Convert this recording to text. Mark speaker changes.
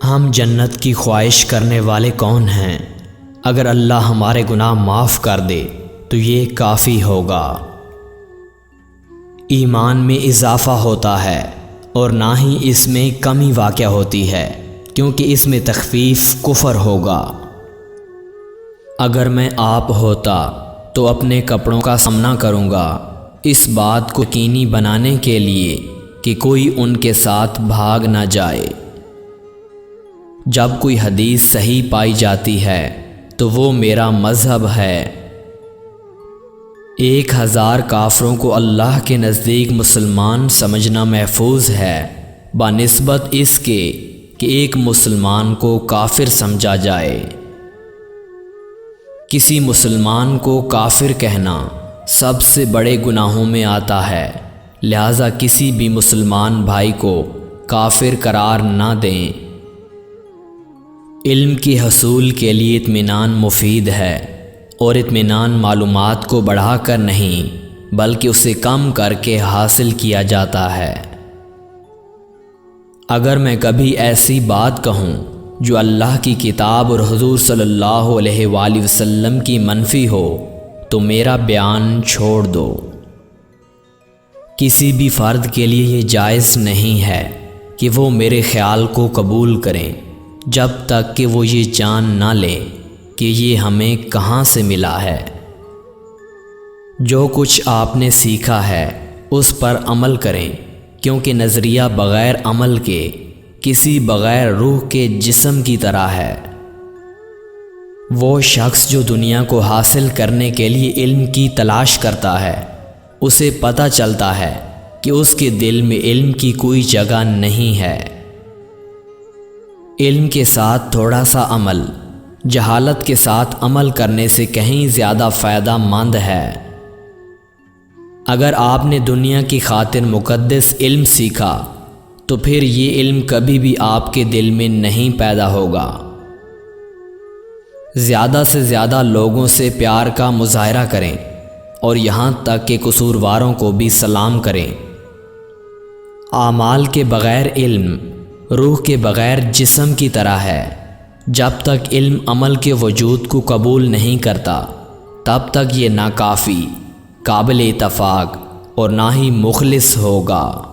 Speaker 1: ہم جنت کی خواہش کرنے والے کون ہیں؟ اگر اللہ ہمارے گناہ معاف کر دے تو یہ کافی ہوگا۔ ایمان میں اضافہ ہوتا ہے اور نہ ہی اس میں کمی واقع ہوتی ہے، کیونکہ اس میں تخفیف کفر ہوگا۔ اگر میں آپ ہوتا تو اپنے کپڑوں کا سامنا کروں گا، اس بات کو یقینی بنانے کے لیے کہ کوئی ان کے ساتھ بھاگ نہ جائے۔ جب کوئی حدیث صحیح پائی جاتی ہے تو وہ میرا مذہب ہے۔ 1000 کافروں کو اللہ کے نزدیک مسلمان سمجھنا محفوظ ہے، بنسبت اس کے کہ ایک مسلمان کو کافر سمجھا جائے۔ کسی مسلمان کو کافر کہنا سب سے بڑے گناہوں میں آتا ہے، لہذا کسی بھی مسلمان بھائی کو کافر قرار نہ دیں۔ علم کے حصول کے لیے اطمینان مفید ہے، اور اطمینان معلومات کو بڑھا کر نہیں بلکہ اسے کم کر کے حاصل کیا جاتا ہے۔ اگر میں کبھی ایسی بات کہوں جو اللہ کی کتاب اور حضور صلی اللہ علیہ وآلہ وسلم کی منفی ہو تو میرا بیان چھوڑ دو۔ کسی بھی فرد کے لیے یہ جائز نہیں ہے کہ وہ میرے خیال کو قبول کریں جب تک کہ وہ یہ جان نہ لیں کہ یہ ہمیں کہاں سے ملا ہے۔ جو کچھ آپ نے سیکھا ہے اس پر عمل کریں، کیونکہ نظریہ بغیر عمل کے کسی بغیر روح کے جسم کی طرح ہے۔ وہ شخص جو دنیا کو حاصل کرنے کے لیے علم کی تلاش کرتا ہے، اسے پتہ چلتا ہے کہ اس کے دل میں علم کی کوئی جگہ نہیں ہے۔ علم کے ساتھ تھوڑا سا عمل جہالت کے ساتھ عمل کرنے سے کہیں زیادہ فائدہ مند ہے۔ اگر آپ نے دنیا کی خاطر مقدس علم سیکھا تو پھر یہ علم کبھی بھی آپ کے دل میں نہیں پیدا ہوگا۔ زیادہ سے زیادہ لوگوں سے پیار کا مظاہرہ کریں اور یہاں تک کہ قصورواروں کو بھی سلام کریں۔ اعمال کے بغیر علم روح کے بغیر جسم کی طرح ہے۔ جب تک علم عمل کے وجود کو قبول نہیں کرتا تب تک یہ ناکافی، قابل اتفاق اور نہ ہی مخلص ہوگا۔